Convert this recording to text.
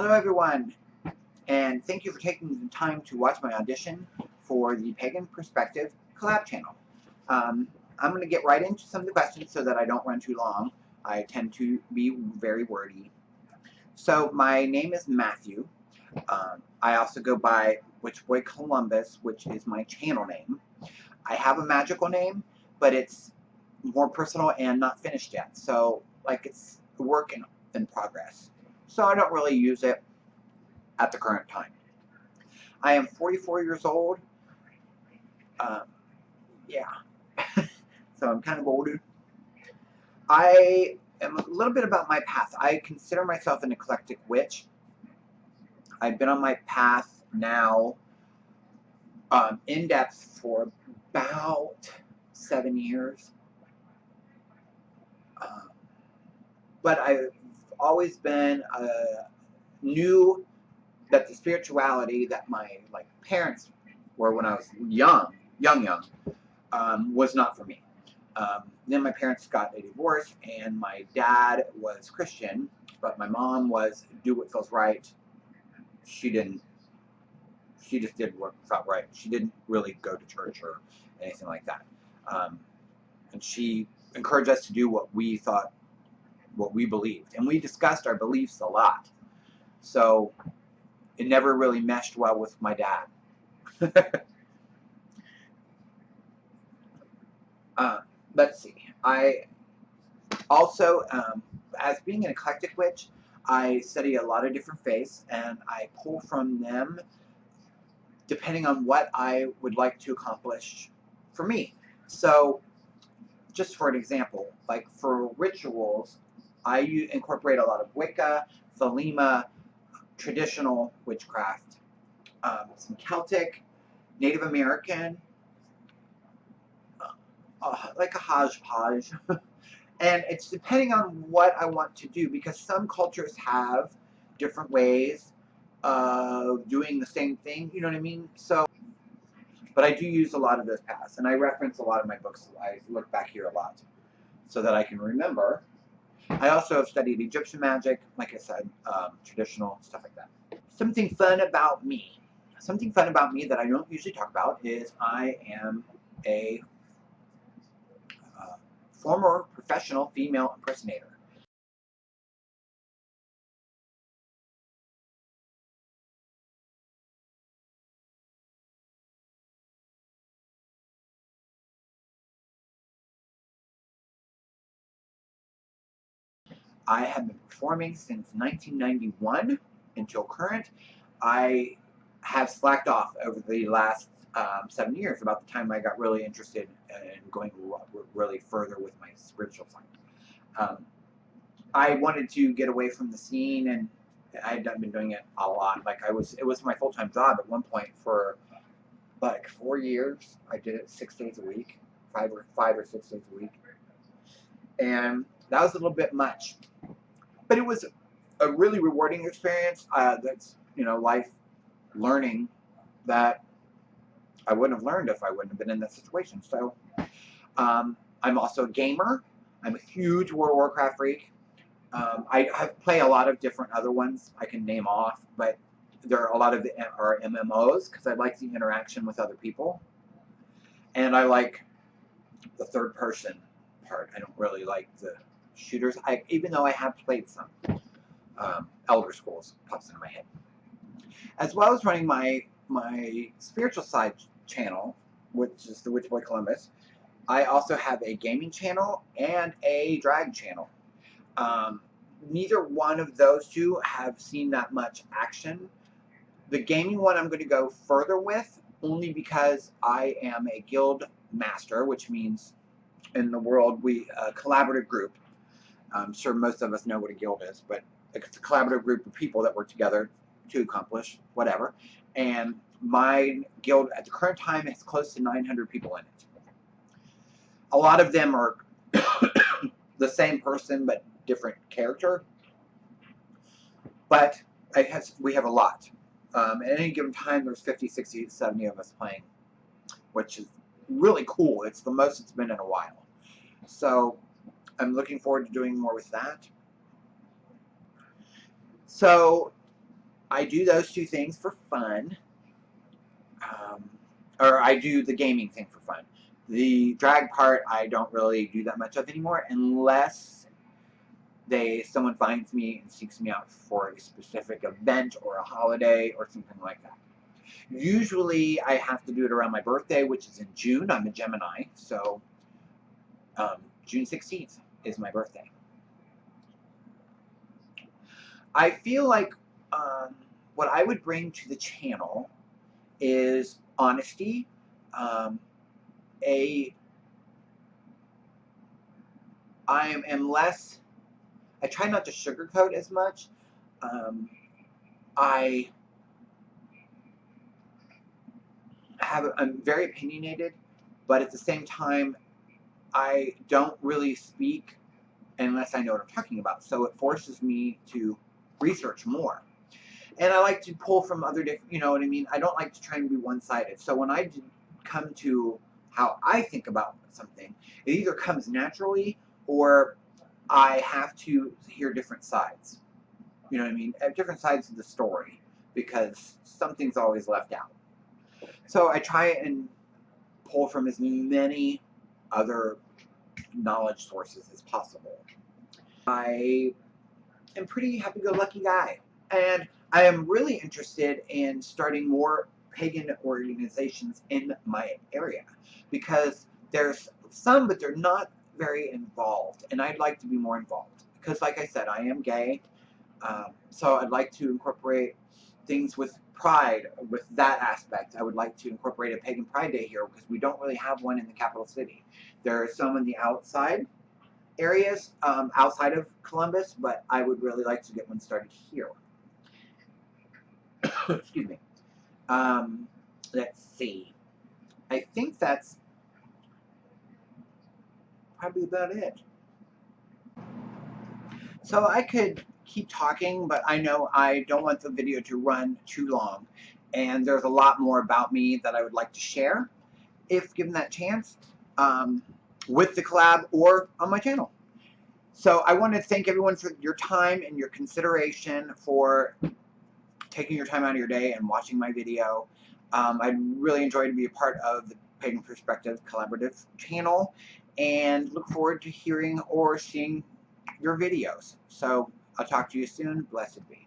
Hello everyone, and thank you for taking the time to watch my audition for the Pagan Perspective collab channel. I'm going to get right into some of the questions so that I don't run too long. I tend to be very wordy. So my name is Matthew. I also go by Witch Boy Columbus, which is my channel name. I have a magical name, but it's more personal and not finished yet. So like it's a work in progress. So I don't really use it at the current time. I am 44 years old. Yeah. So I'm kind of older. I am a little bit about my path. I consider myself an eclectic witch. I've been on my path now in depth for about 7 years. But I've always been knew that the spirituality that my parents were when I was young, was not for me. Then my parents got a divorce, and my dad was Christian, but my mom was do what feels right. She didn't. She just did what felt right. She didn't really go to church or anything like that. And she encouraged us to do what we thought, what we believed, and we discussed our beliefs a lot. So it never really meshed well with my dad. Let's see. I also, as being an eclectic witch, I study a lot of different faiths, and I pull from them depending on what I would like to accomplish for me. So, just for an example, like for rituals, I incorporate a lot of Wicca, Thelema, traditional witchcraft, some Celtic, Native American, like a hodgepodge. And it's depending on what I want to do, because some cultures have different ways of doing the same thing, you know what I mean? So, but I do use a lot of those paths, and I reference a lot of my books. I look back here a lot so that I can remember. I also have studied Egyptian magic, like I said, traditional, stuff like that. Something fun about me that I don't usually talk about is I am a former professional female impersonator. I have been performing since 1991 until current. I have slacked off over the last 7 years, about the time I got really interested in going really further with my spiritual side. I wanted to get away from the scene, and I had been doing it a lot. Like it was my full-time job at one point for like 4 years. I did it 6 days a week, five or 6 days a week, and that was a little bit much. But it was a really rewarding experience. That's life learning that I wouldn't have learned if I wouldn't have been in that situation. So I'm also a gamer. I'm a huge World of Warcraft freak. I play a lot of different other ones I can name off, but there are a lot of are MMOs because I like the interaction with other people, and I like the third person part. I don't really like the shooters. Even though I have played some. Elder Scrolls pops into my head, as well as running my spiritual side channel, which is the Witch Boy Columbus. I also have a gaming channel and a drag channel. Neither one of those two have seen that much action. The gaming one I'm going to go further with, only because I am a guild master, which means in the world a collaborative group. I'm sure most of us know what a guild is, but it's a collaborative group of people that work together to accomplish whatever. And my guild at the current time has close to 900 people in it. A lot of them are the same person but different character. But we have a lot. At any given time, there's 50, 60, 70 of us playing, which is really cool. It's the most it's been in a while. So I'm looking forward to doing more with that. So I do those two things for fun. Or I do the gaming thing for fun. The drag part, I don't really do that much of anymore unless someone finds me and seeks me out for a specific event or a holiday or something like that. Usually I have to do it around my birthday, which is in June. I'm a Gemini, so June 16th is my birthday. I feel like what I would bring to the channel is honesty, I am less, I try not to sugarcoat as much. I'm very opinionated, but at the same time, I don't really speak unless I know what I'm talking about. So it forces me to research more. And I like to pull from other different, you know what I mean? I don't like to try and be one-sided. So when I come to how I think about something, it either comes naturally or I have to hear different sides. You know what I mean? Different sides of the story, because something's always left out. So I try and pull from as many other knowledge sources as possible. I am pretty happy-go-lucky guy, and I am really interested in starting more pagan organizations in my area, because there's some, but they're not very involved, and I'd like to be more involved, because like I said, I am gay, so I'd like to incorporate things with pride, with that aspect. I would like to incorporate a Pagan Pride Day here, because we don't really have one in the capital city. There are some in the outside areas, outside of Columbus, but I would really like to get one started here. Excuse me. Let's see. I think that's probably about it. So I could keep talking, but I know I don't want the video to run too long. And there's a lot more about me that I would like to share, if given that chance, with the collab or on my channel. So I want to thank everyone for your time and your consideration for taking your time out of your day and watching my video. I'd really enjoy to be a part of the Pagan Perspective Collaborative channel, and look forward to hearing or seeing your videos. So I'll talk to you soon. Blessed be.